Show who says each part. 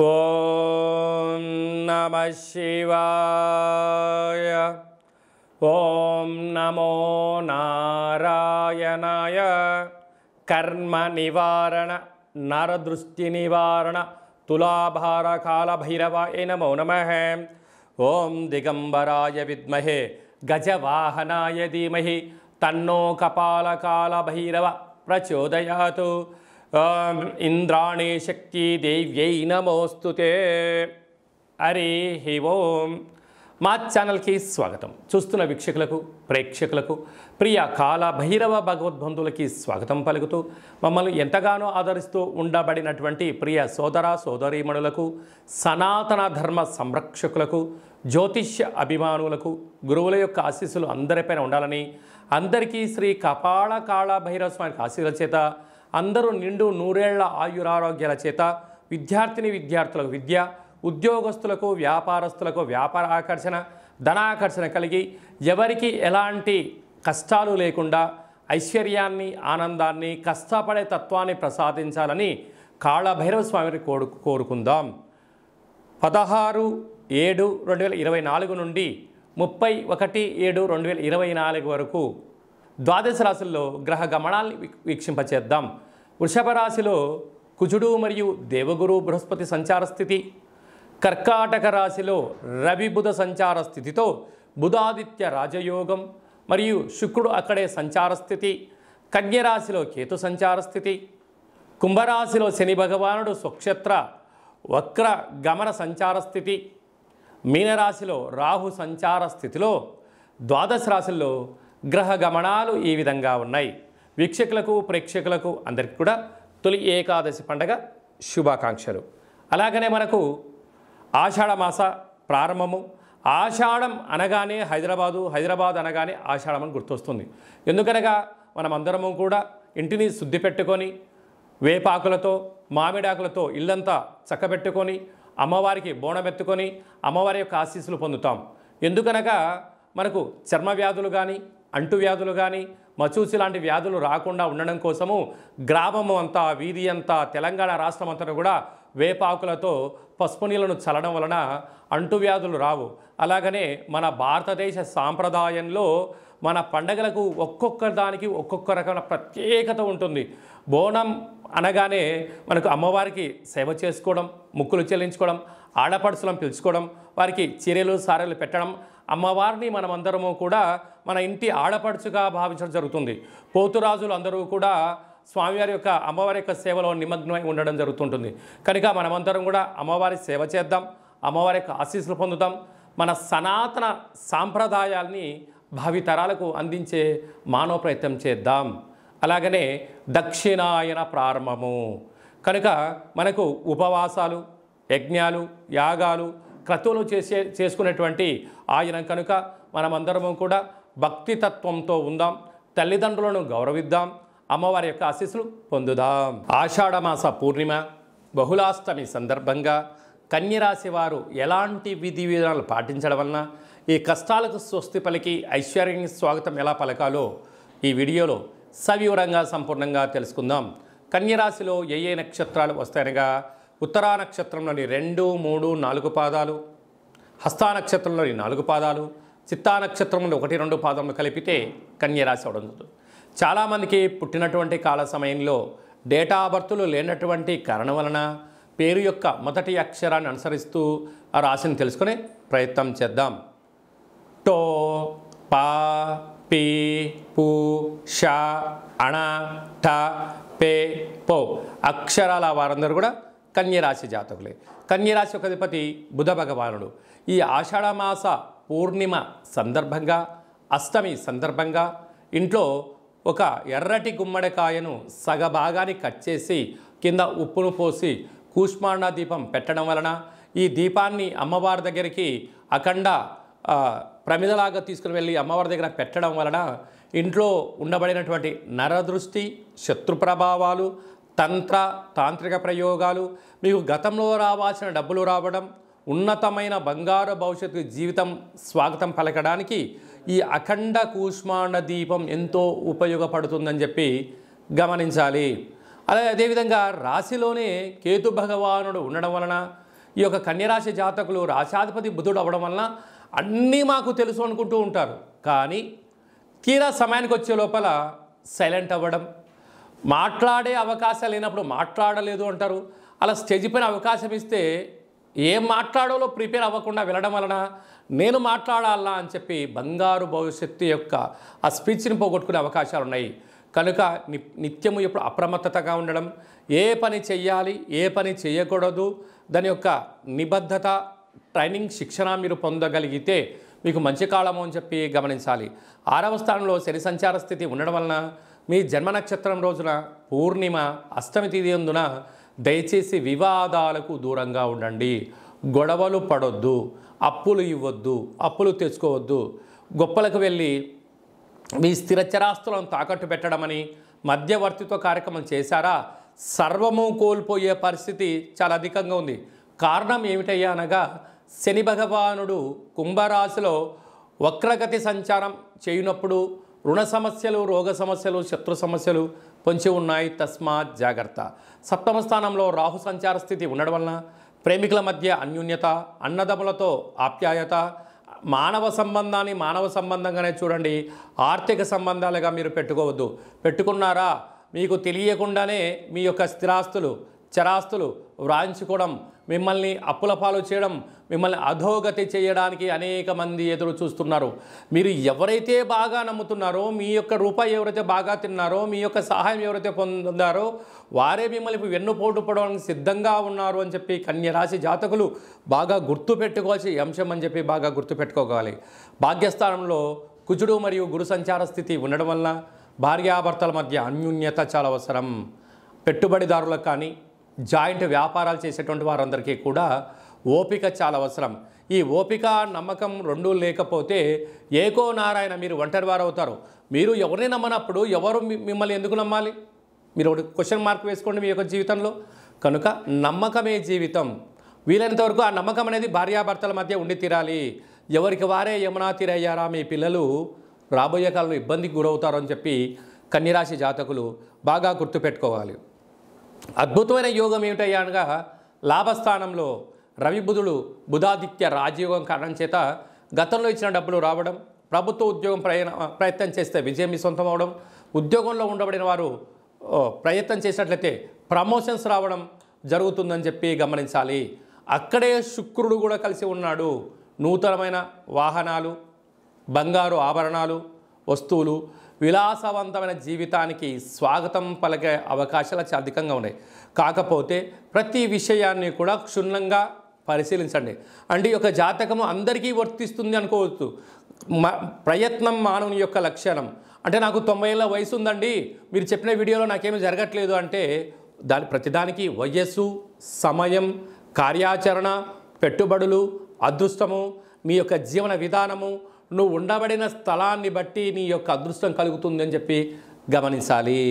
Speaker 1: ఓం నమః శివాయ. ఓం నమో నారాయణాయ. కర్మ నివారణ నరదృష్టి నివారణ తులాభార కాళభైరవాయ నమో నమః. ఓం దిగంబరాయ విద్మహే గజవాహనాయ ధీమహి తన్నో కపాలకాళభైరవ ప్రచోదయాతు. ఇంద్రాణి శక్తి దేవ్యై నమోస్తుతే. హరి ఓం. మా ఛానల్కి స్వాగతం. చూస్తున్న వీక్షకులకు ప్రేక్షకులకు ప్రియ కాళభైరవ భగవద్బంధువులకి స్వాగతం పలుకుతూ మమ్మల్ని ఎంతగానో ఆదరిస్తూ ఉండబడినటువంటి ప్రియ సోదర సోదరీమణులకు, సనాతన ధర్మ సంరక్షకులకు, జ్యోతిష్య అభిమానులకు గురువుల యొక్క ఆశీస్సులు అందరిపైన ఉండాలని, అందరికీ శ్రీ కపాల కాళభైరవ స్వామి ఆశీస్సుల చేత అందరూ నిండు నూరేళ్ల ఆయురారోగ్యాల చేత విద్యార్థులకు విద్య, ఉద్యోగస్తులకు వ్యాపారస్తులకు వ్యాపార ఆకర్షణ, ధనాకర్షణ కలిగి ఎవరికి ఎలాంటి కష్టాలు లేకుండా ఐశ్వర్యాన్ని, ఆనందాన్ని, కష్టపడే తత్వాన్ని ప్రసాదించాలని కాళభైరవ స్వామిని కోరుకుందాం. 16/7/2024 నుండి 31/7/2024 వరకు ద్వాదశ రాశుల్లో గ్రహ గమనాల్ని వీక్షింపచేద్దాం. వృషభ రాశిలో కుజుడు మరియు దేవగురు బృహస్పతి సంచార స్థితి, కర్కాటక రాశిలో రవి బుధ సంచార స్థితితో బుధాదిత్య రాజయోగం మరియు శుక్రుడు అక్కడే సంచార స్థితి, కన్యరాశిలో కేతు సంచార స్థితి, కుంభరాశిలో శని భగవానుడు స్వక్షేత్ర వక్ర గమన సంచార స్థితి, మీనరాశిలో రాహు సంచార స్థితిలో ద్వాదశ రాశుల్లో గ్రహ గమనాలు ఈ విధంగా ఉన్నాయి. వీక్షకులకు ప్రేక్షకులకు అందరికీ కూడా తొలి ఏకాదశి పండగ శుభాకాంక్షలు. అలాగనే మనకు ఆషాఢమాస ప్రారంభము. ఆషాఢం అనగానే హైదరాబాద్ అనగానే ఆషాఢం అని గుర్తొస్తుంది. ఎందుకనగా మనమందరము కూడా ఇంటిని శుద్ధి పెట్టుకొని వేపాకులతో మామిడాకులతో ఇల్లంతా చక్కబెట్టుకొని అమ్మవారికి బోనమెత్తుకొని అమ్మవారి యొక్క ఆశీస్సులు పొందుతాం. ఎందుకనగా మనకు చర్మ వ్యాధులు కానీ, అంటువ్యాధులు కానీ, మచూసి లాంటి వ్యాధులు రాకుండా ఉండడం కోసము గ్రామము అంతా, వీధి అంతా, తెలంగాణ రాష్ట్రం అంతా కూడా వేపాకులతో పసుపు నీళ్ళను చల్లడం వలన అంటువ్యాధులు రావు. అలాగనే మన భారతదేశ సాంప్రదాయంలో మన పండగలకు ఒక్కొక్క దానికి ఒక్కొక్క రకమైన ప్రత్యేకత ఉంటుంది. బోనం అనగానే మనకు అమ్మవారికి సేవ చేసుకోవడం, ముక్కులు చెల్లించుకోవడం, ఆడపడుచులను పిలుచుకోవడం, వారికి చీరలు సారెలు పెట్టడం, అమ్మవారిని మనమందరము కూడా మన ఇంటి ఆడపడుచుగా భావించడం జరుగుతుంది. పోతురాజులు అందరూ కూడా స్వామివారి యొక్క అమ్మవారి యొక్క సేవలో నిమగ్నమై ఉండడం జరుగుతుంటుంది. కనుక మనమందరం కూడా అమ్మవారి సేవ చేద్దాం, అమ్మవారి యొక్క ఆశీస్సులు పొందుతాం. మన సనాతన సాంప్రదాయాల్ని భావితరాలకు అందించే మానవ ప్రయత్నం చేద్దాం. అలాగనే దక్షిణాయన ప్రారంభము కనుక మనకు ఉపవాసాలు, యజ్ఞాలు, యాగాలు, క్రతువులు చేసుకునేటువంటి ఆయన కనుక మనమందరము కూడా భక్తితత్వంతో ఉందాం, తల్లిదండ్రులను గౌరవిద్దాం, అమ్మవారి యొక్క ఆశీస్సులు పొందుదాం. ఆషాఢమాస పూర్ణిమ బహుళాష్టమి సందర్భంగా కన్యరాశి వారు ఎలాంటి విధి విధానాలు పాటించడం వలన ఈ కష్టాలకు స్వస్తి పలికి ఐశ్వర్యానికి స్వాగతం ఎలా పలకాలో ఈ వీడియోలో సవివరంగా సంపూర్ణంగా తెలుసుకుందాం. కన్యరాశిలో ఏ నక్షత్రాలు వస్తాయనగా ఉత్తరా నక్షత్రంలోని 2, 3, 4 పాదాలు, హస్తా నక్షత్రంలోని 4 పాదాలు, చిత్తా నక్షత్రంలో 1, 2 పాదములు కలిపితే కన్యరాశి అవడం జరుగుతుంది. చాలామందికి పుట్టినటువంటి కాల సమయంలో డేటా బర్తులు లేనటువంటి కారణం వలన పేరు యొక్క మొదటి అక్షరాన్ని అనుసరిస్తూ ఆ రాశిని తెలుసుకునే ప్రయత్నం చేద్దాం. టో, పా, పీ, పు, ష, అణ, ఠ, పే, పో అక్షరాల వారందరూ కూడా కన్యరాశి జాతకులే. కన్యరాశి యొక్క అధిపతి బుధ భగవానుడు. ఈ ఆషాఢమాస పూర్ణిమ సందర్భంగా, అష్టమి సందర్భంగా ఇంట్లో ఒక ఎర్రటి గుమ్మడికాయను సగభాగాన్ని కట్ చేసి కింద ఉప్పును పోసి కూష్మాండ దీపం పెట్టడం వలన, ఈ దీపాన్ని అమ్మవారి దగ్గరికి అఖండ ప్రమిదలాగా తీసుకుని వెళ్ళి అమ్మవారి దగ్గర పెట్టడం వలన ఇంట్లో ఉండబడినటువంటి నరదృష్టి, శత్రు ప్రభావాలు, తాంత్రిక ప్రయోగాలు, మీకు గతంలో రావాల్సిన డబ్బులు రావడం, ఉన్నతమైన బంగారు భవిష్యత్తు జీవితం స్వాగతం పలకడానికి ఈ అఖండ కూష్మాండ దీపం ఎంతో ఉపయోగపడుతుందని చెప్పి గమనించాలి. అదేవిధంగా రాశిలోనే కేతు భగవానుడు ఉండడం వలన ఈ యొక్క కన్యరాశి జాతకులు రాశాధిపతి బుధుడు అవ్వడం వలన అన్నీ మాకు తెలుసు అనుకుంటూ ఉంటారు. కానీ తీరా సమయానికి వచ్చే లోపల సైలెంట్ అవ్వడం, మాట్లాడే అవకాశం లేనప్పుడు మాట్లాడలేదు అంటారు. అలా స్టేజ్ పైన అవకాశం ఇస్తే ఏం మాట్లాడాలో ప్రిపేర్ అవ్వకుండా వెళ్ళడం వలన నేను మాట్లాడాలా అని చెప్పి బంగారు భవిష్యత్తు యొక్క ఆ స్పీచ్ని పోగొట్టుకునే అవకాశాలు ఉన్నాయి. కనుక నిత్యము ఎప్పుడు అప్రమత్తతగా ఉండడం, ఏ పని చెయ్యాలి ఏ పని చేయకూడదు దాని యొక్క నిబద్ధత ట్రైనింగ్ శిక్షణ మీరు పొందగలిగితే మీకు మంచి కాలము అని చెప్పి గమనించాలి. 6వ స్థానంలో శని సంచార స్థితి ఉండడం వలన మీ జన్మ నక్షత్రం రోజున పూర్ణిమ అష్టమి తిథి అందున దయచేసి వివాదాలకు దూరంగా ఉండండి. గొడవలు పడొద్దు, అప్పులు ఇవ్వద్దు, అప్పులు తెచ్చుకోవద్దు, గొప్పలకు వెళ్ళి మీ స్థిరచరాస్తులను తాకట్టు పెట్టడమని మధ్యవర్తిత్వ కార్యక్రమం చేశారా సర్వము కోల్పోయే పరిస్థితి చాలా అధికంగా ఉంది. కారణం ఏమిటయ్యా అనగా శని భగవానుడు కుంభరాశిలో వక్రగతి సంచారం చేయనప్పుడు రుణ సమస్యలు, రోగ సమస్యలు, శత్రు సమస్యలు పొంచి ఉన్నాయి. తస్మాత్ జాగ్రత్త. 7వ స్థానంలో రాహు సంచార స్థితి ఉండడం వలన ప్రేమికుల మధ్య అన్యోన్యత, అన్నదమ్ములతో ఆప్యాయత, మానవ సంబంధాన్ని మానవ సంబంధంగానే చూడండి, ఆర్థిక సంబంధాలుగా మీరు పెట్టుకోవద్దు. పెట్టుకున్నారా మీకు తెలియకుండానే మీ యొక్క స్థిరాస్తులు చరాస్తులు వ్రాయించుకోవడం, మిమ్మల్ని అప్పుల పాలు చేయడం, మిమ్మల్ని అధోగతి చేయడానికి అనేక మంది ఎదురు చూస్తున్నారు. మీరు ఎవరైతే బాగా నమ్ముతున్నారో, మీ యొక్క రూపాయి ఎవరైతే బాగా తిన్నారో, మీ యొక్క సహాయం ఎవరైతే పొందారో వారే మిమ్మల్ని వెన్నుపోటు పడడానికి సిద్ధంగా ఉన్నారు అని చెప్పి కన్యరాశి జాతకులు బాగా గుర్తుపెట్టుకోవాల్సిన అంశం అని చెప్పి బాగా గుర్తుపెట్టుకోవాలి. భాగ్యస్థానంలో కుజుడు మరియు గురు సంచార స్థితి ఉండడం వల్ల భార్యాభర్తల మధ్య అన్యోన్యత చాలా అవసరం. పెట్టుబడిదారులకు కానీ జాయింట్ వ్యాపారాలు చేసేటువంటి వారందరికీ కూడా ఓపిక చాలా అవసరం. ఈ ఓపిక నమ్మకం రెండూ లేకపోతే ఏకో నారాయణ మీరు ఒంటరి వారు అవుతారు. మీరు ఎవరిని నమ్మనప్పుడు ఎవరు మిమ్మల్ని ఎందుకు నమ్మాలి? మీరు ఒకటి క్వశ్చన్ మార్క్ వేసుకోండి మీ యొక్క జీవితంలో. కనుక నమ్మకమే జీవితం. వీలైనంత వరకు ఆ నమ్మకం అనేది భార్యాభర్తల మధ్య ఉండి తీరాలి. ఎవరికి వారే యమునా తీరయ్యారా మీ పిల్లలు రాబోయే కాలంలో ఇబ్బందికి గురవుతారు అని చెప్పి కన్యరాశి జాతకులు బాగా గుర్తుపెట్టుకోవాలి. అద్భుతమైన యోగం ఏమిటయ్యా అనగా లాభస్థానంలో రవి బుధుడు బుధాదిత్య రాజయోగం కారణం చేత గతంలో ఇచ్చిన డబ్బులు రావడం, ప్రభుత్వ ఉద్యోగం ప్రయత్నం చేస్తే విజయం మీ సొంతం అవడం, ఉద్యోగంలో ఉండబడిన వారు ప్రయత్నం చేసినట్లయితే ప్రమోషన్స్ రావడం జరుగుతుందని చెప్పి గమనించాలి. అక్కడే శుక్రుడు కూడా కలిసి ఉన్నాడు. నూతనమైన వాహనాలు, బంగారు ఆభరణాలు, వస్తువులు, విలాసవంతమైన జీవితానికి స్వాగతం పలికే అవకాశాలు చాలా అధికంగా ఉన్నాయి. కాకపోతే ప్రతి విషయాన్ని కూడా క్షుణ్ణంగా పరిశీలించండి. అంటే ఈ యొక్క జాతకము అందరికీ వర్తిస్తుంది అనుకోవచ్చు. ప్రయత్నం మానవుని యొక్క లక్షణం. అంటే నాకు 90 ఏళ్ళ వయసు ఉందండి, మీరు చెప్పిన వీడియోలో నాకేమీ జరగట్లేదు అంటే ప్రతిదానికి వయస్సు, సమయం, కార్యాచరణ, పెట్టుబడులు, అదృష్టము, నీ యొక్క జీవన విధానము, నువ్వు ఉండబడిన స్థలాన్ని బట్టి నీ యొక్క అదృష్టం కలుగుతుంది అని చెప్పి గమనించాలి.